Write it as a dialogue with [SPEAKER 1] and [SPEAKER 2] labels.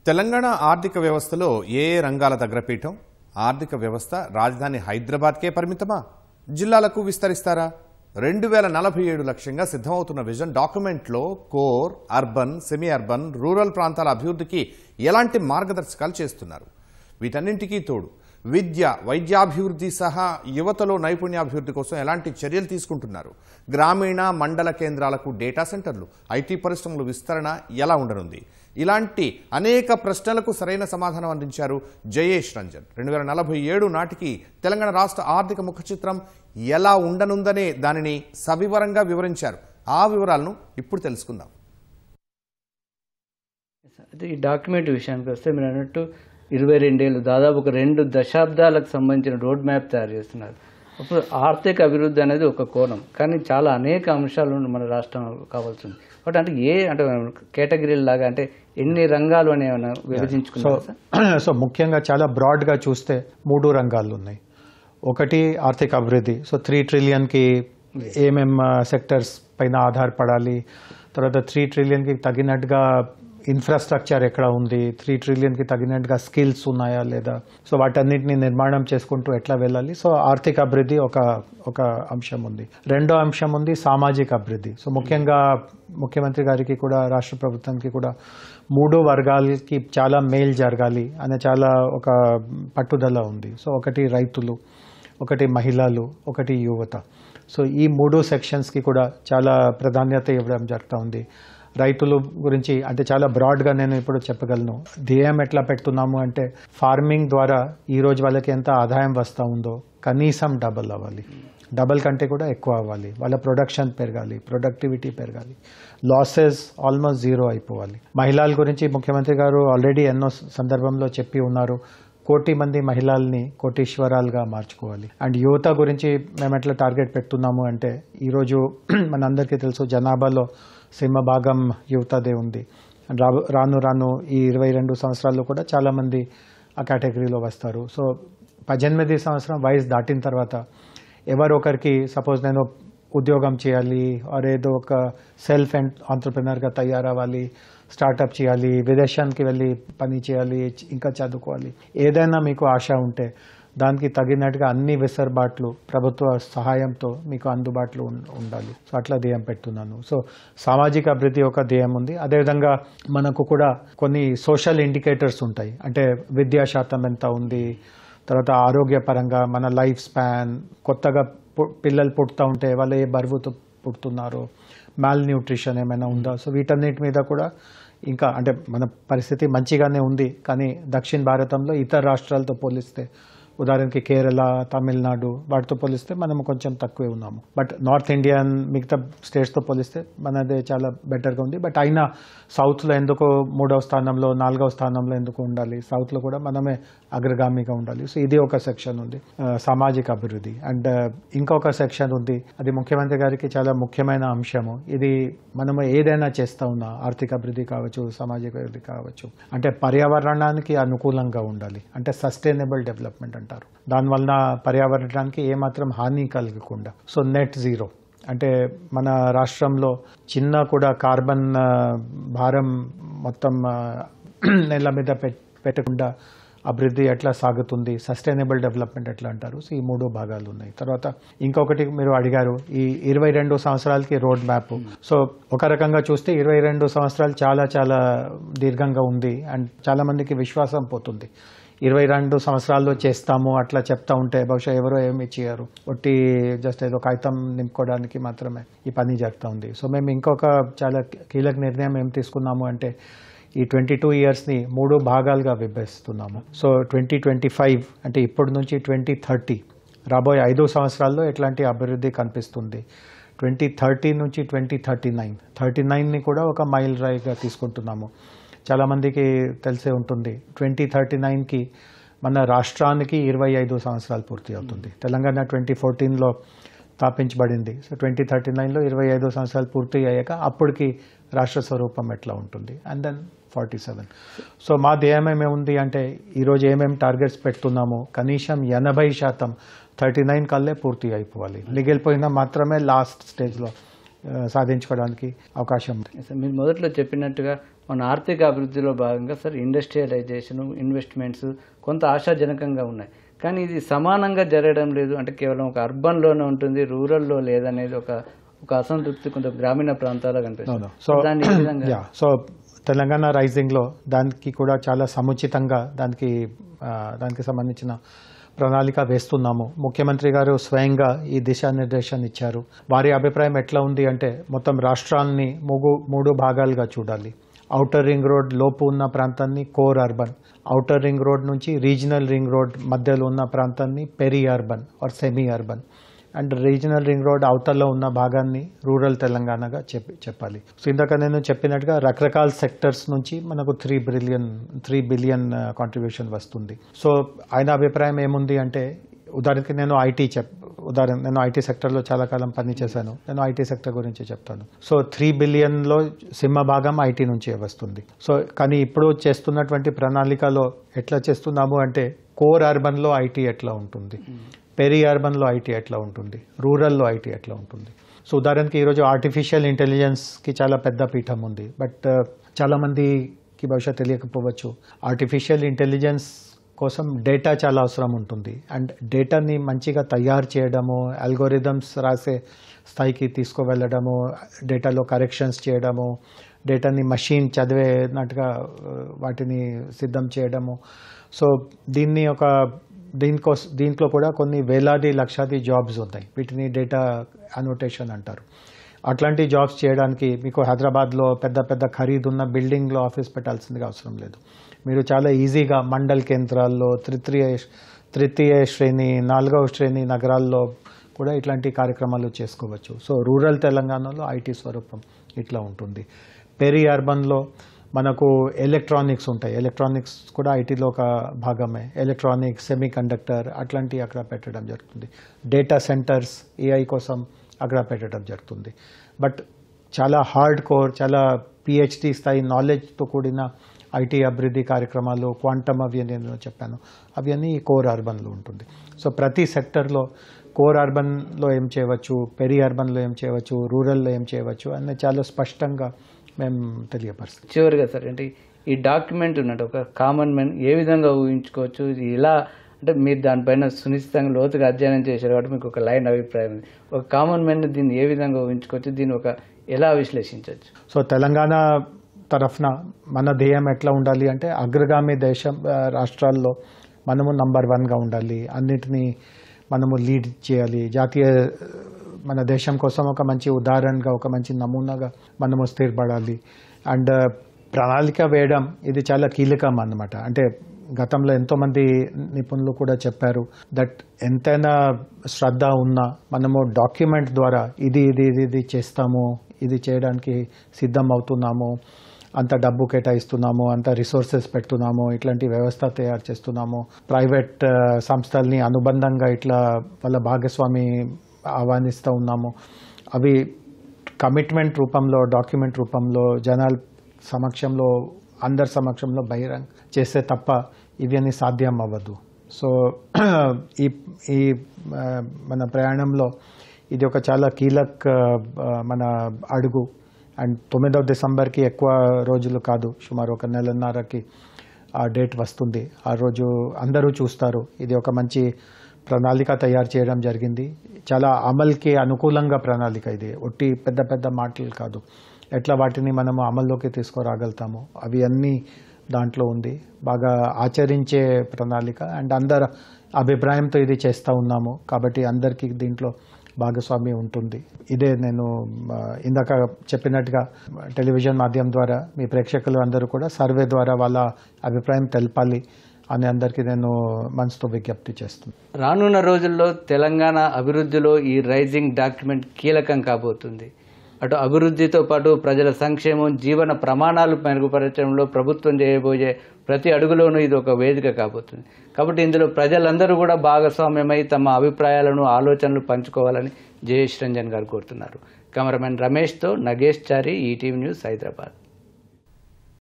[SPEAKER 1] తెలంగాణ ఆర్థిక వ్యవస్థలో ఏ రంగాల దగ్గరపీఠం? ఆర్థిక వ్యవస్థ రాజధాని హైదరాబాద్కే పరిమితమా? జిల్లాలకు విస్తరిస్తారా? 2047 లక్ష్యంగా సిద్ధమవుతున్న విజన్ డాక్యుమెంట్లో core, urban, semi urban, rural ప్రాంతాల అభివృద్ధికి ఎలాంటి మార్గదర్శకాలు చేస్తున్నారు? వీటన్నింటికీ తోడు విద్య, వైద్యాభివృద్ధి సహా యువతలో నైపుణ్యాభివృద్ధి కోసం ఎలాంటి చర్యలు తీసుకుంటున్నారు? గ్రామీణ, మండల కేంద్రాలకు డేటా సెంటర్లు, ఐటీ పరిశ్రమల విస్తరణ ఎలా ఉండనుంది? ఇలాంటి అనేక ప్రశ్నలకు సరైన సమాధానం అందించారు జయేష్ రంజన్. 2047 నాటికి తెలంగాణ రాష్ట్ర ఆర్థిక ముఖ చిత్రం ఎలా ఉండనుందనే దానిని సవివరంగా వివరించారు. ఆ వివరాలను ఇప్పుడు తెలుసుకుందాం.
[SPEAKER 2] ఈ డాక్యుమెంట్ విషయానికి వస్తే మీరు అన్నట్టు 22 ఏళ్ళు, దాదాపు ఒక 2 దశాబ్దాలకు సంబంధించిన రోడ్ మ్యాప్ తయారు చేస్తున్నారు. అప్పుడు ఆర్థిక అభివృద్ధి అనేది ఒక కోణం, కానీ చాలా అనేక అంశాలు మన రాష్ట్రం కావాల్సింది. బట్ అంటే అంటే కేటగిరీల లాగా అంటే ఎన్ని రంగాలు అని విభజించుకున్నారు?
[SPEAKER 3] సో ముఖ్యంగా చాలా బ్రాడ్గా చూస్తే 3 రంగాలు ఉన్నాయి. ఒకటి ఆర్థిక అభివృద్ధి. సో 3 ట్రిలియన్కి ఏమేం సెక్టర్స్ పైన ఆధారపడాలి, తర్వాత 3 ట్రిలియన్కి తగినట్టుగా ఇన్ఫ్రాస్ట్రక్చర్ ఎక్కడ ఉంది, 3 ట్రిలియన్కి తగినట్టుగా స్కిల్స్ ఉన్నాయా లేదా, సో వాటన్నిటిని నిర్మాణం చేసుకుంటూ ఎట్లా వెళ్ళాలి. సో ఆర్థిక అభివృద్ధి ఒక అంశం ఉంది. రెండో అంశం ఉంది సామాజిక అభివృద్ధి. సో ముఖ్యంగా ముఖ్యమంత్రి గారికి కూడా, రాష్ట్ర ప్రభుత్వానికి కూడా 3 వర్గాలకి చాలా మేలు జరగాలి అనే చాలా ఒక పట్టుదల ఉంది. సో ఒకటి రైతులు, ఒకటి మహిళలు, ఒకటి యువత. సో ఈ 3 సెక్షన్స్కి కూడా చాలా ప్రాధాన్యత ఇవ్వడం జరుగుతూ ఉంది. రైతుల గురించి అంటే చాలా బ్రాడ్గా నేను ఇప్పుడు చెప్పగలను. ధ్యేయం ఎట్లా పెడుతున్నాము అంటే, ఫార్మింగ్ ద్వారా ఈరోజు వాళ్ళకి ఎంత ఆదాయం వస్తూ ఉందో కనీసం డబల్ అవ్వాలి, డబల్ కంటే కూడా ఎక్కువ అవ్వాలి. వాళ్ళ ప్రొడక్షన్ పెరగాలి, ప్రొడక్టివిటీ పెరగాలి, లాసెస్ ఆల్మోస్ట్ 0 అయిపోవాలి. మహిళల గురించి ముఖ్యమంత్రి గారు ఆల్రెడీ ఎన్నో సందర్భంలో చెప్పి ఉన్నారు. 1 కోటి మంది మహిళల్ని కోటీశ్వరాలుగా మార్చుకోవాలి. అండ్ యువత గురించి మేము ఎట్లా టార్గెట్ పెడుతున్నాము అంటే, ఈరోజు మనందరికీ తెలుసు జనాభాలో సింహభాగం యువతదే ఉంది. రాను రాను ఈ 22 సంవత్సరాల్లో కూడా చాలామంది ఆ కేటగిరీలో వస్తారు. సో 18 సంవత్సరం వయసు దాటిన తర్వాత ఎవరో ఒకరికి సపోజ్ నేను ఉద్యోగం చేయాలి, ఆర్ ఏదో ఒక సెల్ఫ్ ఆంటర్ప్రినర్గా తయారవ్వాలి, స్టార్టప్ చేయాలి, విదేశానికి వెళ్ళి పని చేయాలి, ఇంకా చదువుకోవాలి, ఏదైనా మీకు ఆశ ఉంటే దానికి తగినట్టుగా అన్ని వెసులుబాట్లు ప్రభుత్వ సహాయంతో మీకు అందుబాటులో ఉండాలి. సో అట్లా ధ్యేయం పెడుతున్నాను. సో సామాజిక అభివృద్ధి ఒక ధ్యేయం ఉంది. అదేవిధంగా మనకు కూడా కొన్ని సోషల్ ఇండికేటర్స్ ఉంటాయి. అంటే విద్యా శాతం ఎంత ఉంది, తర్వాత ఆరోగ్యపరంగా మన లైఫ్ స్పాన్, కొత్తగా పిల్లలు పుడుతూ ఉంటే వాళ్ళు ఏ బరువుతో పుడుతున్నారో, మాల్ న్యూట్రిషన్ ఏమైనా ఉందా. సో వీటన్నిటి మీద కూడా ఇంకా అంటే మన పరిస్థితి మంచిగానే ఉంది, కానీ దక్షిణ భారతంలో ఇతర రాష్ట్రాలతో పోలిస్తే, ఉదాహరణకి కేరళ, తమిళనాడు వాటితో పోలిస్తే మనం కొంచెం తక్కువే ఉన్నాము. బట్ నార్త్ ఇండియన్ మిగతా స్టేట్స్తో పోలిస్తే మనదే చాలా బెటర్గా ఉంది. బట్ అయినా సౌత్లో ఎందుకు 3వ స్థానంలో, 4వ స్థానంలో ఎందుకు ఉండాలి? సౌత్లో కూడా మనమే అగ్రగామిగా ఉండాలి. సో ఇది ఒక సెక్షన్ ఉంది, సామాజిక అభివృద్ధి. అండ్ ఇంకొక సెక్షన్ ఉంది, అది ముఖ్యమంత్రి గారికి చాలా ముఖ్యమైన అంశము. ఇది మనము ఏదైనా చేస్తూ ఉన్నా, ఆర్థిక అభివృద్ధి కావచ్చు, సామాజిక అభివృద్ధి కావచ్చు, అంటే పర్యావరణానికి అనుకూలంగా ఉండాలి. అంటే సస్టైనబుల్ డెవలప్మెంట్ అంటారు. దానివల్ల పర్యావరణానికి ఏమాత్రం హాని కలగకుండా. సో నెట్ జీరో అంటే మన రాష్ట్రంలో చిన్న కూడా కార్బన్ భారం మొత్తం నెల మీద పెట్టకుండా అభివృద్ధి ఎట్లా సాగుతుంది, సస్టైనబుల్ డెవలప్మెంట్ ఎట్లా అంటారు. సో ఈ 3 భాగాలు ఉన్నాయి. తర్వాత ఇంకొకటి మీరు అడిగారు, ఈ 22 సంవత్సరాలకి రోడ్ మ్యాప్. సో ఒక రకంగా చూస్తే 22 సంవత్సరాలు చాలా చాలా దీర్ఘంగా ఉంది. అండ్ చాలా మందికి విశ్వాసం పోతుంది. 22 సంవత్సరాల్లో చేస్తాము అట్లా చెప్తా ఉంటే బహుశా ఎవరో ఏమి చేయరు, ఒట్టి జస్ట్ ఏదో కాగితం నింపుకోవడానికి మాత్రమే ఈ పని జరుగుతూ ఉంది. సో మేము ఇంకొక చాలా కీలక నిర్ణయం ఏం తీసుకున్నాము అంటే, ఈ 22 ఇయర్స్ని 3 భాగాలుగా విభజిస్తున్నాము. సో 2025 అంటే ఇప్పటి నుంచి 2030 రాబోయే 5 సంవత్సరాల్లో ఎట్లాంటి అభివృద్ధి కనిపిస్తుంది. 2030 నుంచి 2039ని కూడా ఒక మైల్ రాయిగా తీసుకుంటున్నాము. చాలామందికి తెలిసే ఉంటుంది, 2039కి మన రాష్ట్రానికి 25 సంవత్సరాలు పూర్తి అవుతుంది. తెలంగాణ 2014లో స్థాపించబడింది. సో 2039లో 25 సంవత్సరాలు పూర్తి అయ్యాక అప్పటికి రాష్ట్ర స్వరూపం ఎట్లా ఉంటుంది. And then 47. సో మా ధ్యేయం ఏమేముంది అంటే, ఈరోజు ఏమేమి టార్గెట్స్ పెడుతున్నామో కనీసం 80% 39 కల్లే పూర్తి అయిపోవాలి. మిగిలిపోయినా మాత్రమే లాస్ట్ స్టేజ్లో సాధించుకోవడానికి అవకాశం ఉంది.
[SPEAKER 2] సార్ మీరు మొదట్లో చెప్పినట్టుగా మన ఆర్థిక అభివృద్ధిలో భాగంగా సార్ ఇండస్ట్రియలైజేషన్, ఇన్వెస్ట్మెంట్స్ కొంత ఆశాజనకంగా ఉన్నాయి. కానీ ఇది సమానంగా జరగడం లేదు. అంటే కేవలం ఒక అర్బన్లోనే ఉంటుంది, రూరల్లో లేదనేది ఒక అసంతృప్తి కొంత గ్రామీణ ప్రాంతాల్లో కనిపిస్తుంది. దాన్ని ఏ విధంగా
[SPEAKER 3] సో తెలంగాణ రైజింగ్లో దానికి కూడా చాలా సముచితంగా దానికి సంబంధించిన ప్రణాళిక వేస్తున్నాము. ముఖ్యమంత్రి గారు స్వయంగా ఈ దిశానిర్దేశం ఇచ్చారు. వారి అభిప్రాయం ఎట్లా ఉంది అంటే మొత్తం రాష్ట్రాన్ని మూడు భాగాలుగా చూడాలి. ఔటర్ రింగ్ రోడ్ లోపు ఉన్న ప్రాంతాన్ని core urban, outer ring road నుంచి రీజనల్ రింగ్ రోడ్ మధ్యలో ఉన్న ప్రాంతాన్ని peri urban or semi urban, and regional ring road అవతల్లో ఉన్న భాగాన్ని రూరల్ తెలంగాణగా చెప్పాలి. సో ఇందాక నేను చెప్పినట్టుగా రకరకాల సెక్టర్స్ నుంచి మనకు 3 బిలియన్ కాంట్రిబ్యూషన్ వస్తుంది. సో ఆయన అభిప్రాయం ఏముంది అంటే ఉదాహరణకి నేను ఐటీ సెక్టర్లో చాలా కాలం పనిచేశాను. నేను ఐటీ సెక్టర్ గురించి చెప్తాను. సో 3 బిలియన్లో సింహభాగం ఐటీ నుంచే వస్తుంది. సో కానీ ఇప్పుడు చేస్తున్నటువంటి ప్రణాళికలో ఎట్లా చేస్తున్నాము అంటే కోర్ అర్బన్లో ఐటీ ఎట్లా ఉంటుంది, పెరి అర్బన్లో ఐటీ ఎట్లా ఉంటుంది, రూరల్లో ఐటీ ఎట్లా ఉంటుంది. సో ఉదాహరణకి ఈరోజు ఆర్టిఫిషియల్ ఇంటెలిజెన్స్కి చాలా పెద్ద పీఠం ఉంది. బట్ చాలామందికి బహుశా తెలియకపోవచ్చు, ఆర్టిఫిషియల్ ఇంటెలిజెన్స్ కోసం డేటా చాలా అవసరం ఉంటుంది. అండ్ డేటాని మంచిగా తయారు చేయడము, అల్గోరిథమ్స్ రాసే స్థాయికి తీసుకువెళ్ళడము, డేటాలో కరెక్షన్స్ చేయడము, డేటాని మషిన్ చదివేనట్టుగా వాటిని సిద్ధం చేయడము. సో దీంట్లో కూడా కొన్ని వేలాది లక్షాది జాబ్స్ ఉన్నాయి. వీటిని డేటా అనోటేషన్ అంటారు. అట్లాంటి జాబ్స్ చేయడానికి మీకు హైదరాబాద్లో పెద్ద ఖరీదున్న బిల్డింగ్లో ఆఫీస్ పెట్టాల్సిందిగా అవసరం లేదు. మీరు చాలా ఈజీగా మండల్ కేంద్రాల్లో, తృతీయ శ్రేణి, 4వ శ్రేణి నగరాల్లో కూడా ఇట్లాంటి కార్యక్రమాలు చేసుకోవచ్చు. సో రూరల్ తెలంగాణలో ఐటీ స్వరూపం ఇట్లా ఉంటుంది. పెరి అర్బన్లో మనకు ఎలక్ట్రానిక్స్ ఉంటాయి. ఎలక్ట్రానిక్స్ కూడా ఐటీలో ఒక భాగమే. ఎలక్ట్రానిక్స్, సెమీ కండక్టర్ అట్లాంటివి అక్కడ పెట్టడం జరుగుతుంది. డేటా సెంటర్స్ ఏఐ కోసం అక్కడ పెట్టడం జరుగుతుంది. బట్ చాలా హార్డ్ కోర్, చాలా పిహెచ్డి స్థాయి నాలెడ్జ్తో కూడిన ఐటీ అభివృద్ధి కార్యక్రమాలు, క్వాంటమ్ అవన్నీ నేను చెప్పాను, అవన్నీ కోర్ అర్బన్లో ఉంటుంది. సో ప్రతి సెక్టర్లో కోర్ అర్బన్లో ఏం చేయవచ్చు, పెరి అర్బన్లో ఏం చేయవచ్చు, రూరల్లో ఏం చేయవచ్చు అని చాలా స్పష్టంగా మేము తెలియపరుస్తాం.
[SPEAKER 2] చివరిగా సార్ అంటే ఈ డాక్యుమెంట్ ఉన్నట్టు ఒక కామన్ మ్యాన్ ఏ విధంగా ఊహించుకోవచ్చు, ఇది ఇలా అంటే మీరు దానిపైన సునిశ్చితంగా లోతుగా అధ్యయనం చేశారు కాబట్టి మీకు ఒక లైన్ అభిప్రాయం ఉంది. ఒక కామన్ మ్యాన్ దీన్ని ఏ విధంగా ఊహించుకోవచ్చు, దీన్ని ఎలా విశ్లేషించవచ్చు?
[SPEAKER 3] సో తెలంగాణ తరఫున మన ధ్యేయం ఎట్లా ఉండాలి అంటే అగ్రగామి రాష్ట్రాల్లో మనము నంబర్ 1గా ఉండాలి. అన్నిటినీ మనము లీడ్ చేయాలి. మన దేశం కోసం ఒక మంచి ఉదాహరణగా, ఒక మంచి నమూనాగా మనము స్థిరపడాలి. అండ్ ప్రణాళిక వేయడం ఇది చాలా కీలకం అన్నమాట. అంటే గతంలో ఎంతోమంది నిపుణులు కూడా చెప్పారు దట్ ఎంతైనా శ్రద్ధ ఉన్నా మనము డాక్యుమెంట్ ద్వారా ఇది చేస్తాము, ఇది చేయడానికి సిద్ధం అవుతున్నాము, అంత డబ్బు కేటాయిస్తున్నాము, అంత రిసోర్సెస్ పెడుతున్నాము, ఇట్లాంటి వ్యవస్థ తయారు చేస్తున్నాము, ప్రైవేట్ సంస్థల్ని అనుబంధంగా ఇట్లా వాళ్ళ భాగస్వామి ఆహ్వానిస్తూ ఉన్నాము, అవి కమిట్మెంట్ రూపంలో, డాక్యుమెంట్ రూపంలో జనాల సమక్షంలో, అందరి సమక్షంలో బహిరంగ చేస్తే తప్ప ఇవన్నీ సాధ్యం అవ్వదు. సో ఈ మన ప్రయాణంలో ఇది ఒక చాలా కీలక మన అడుగు. అండ్ 9వ డిసెంబర్కి ఎక్కువ రోజులు కాదు, సుమారు ఒక నెలన్నరకి ఆ డేట్ వస్తుంది. ఆ రోజు అందరూ చూస్తారు. ఇది ఒక మంచి ప్రణాళిక తయారు చేయడం జరిగింది. చాలా అమలుకి అనుకూలంగా ప్రణాళిక ఇది. ఒట్టి పెద్ద మాటలు కాదు, ఎట్లా వాటిని మనము అమల్లోకి తీసుకురాగలుగుతాము అవి అన్నీ దాంట్లో ఉంది. బాగా ఆచరించే ప్రణాళిక అండ్ అందరు అభిప్రాయంతో ఇది చేస్తూ ఉన్నాము కాబట్టి అందరికీ దీంట్లో భాగస్వామ్యం ఉంటుంది. ఇదే నేను ఇందాక చెప్పినట్టుగా టెలివిజన్ మాధ్యమం ద్వారా మీ ప్రేక్షకులు అందరూ కూడా సర్వే ద్వారా వాళ్ళ అభిప్రాయం తెలపాలి అని అందరికీ నేను మనసుతో విజ్ఞప్తి చేస్తున్నాను.
[SPEAKER 2] రానున్న రోజుల్లో తెలంగాణ అభివృద్ధిలో ఈ రైజింగ్ డాక్యుమెంట్ కీలకం కాబోతుంది. అటు అభివృద్ధితో పాటు ప్రజల సంక్షేమం, జీవన ప్రమాణాలు మెరుగుపరచడంలో ప్రభుత్వం చేయబోయే ప్రతి అడుగులోనూ ఇది ఒక వేదిక కాబోతుంది. కాబట్టి ఇందులో ప్రజలందరూ కూడా భాగస్వామ్యమై తమ అభిప్రాయాలను, ఆలోచనలు పంచుకోవాలని జయేష్ రంజన్ గారు కోరుతున్నారు. కెమెరామెన్ రమేష్తో నగేష్ చారి, ఈటీవీ న్యూస్, హైదరాబాద్.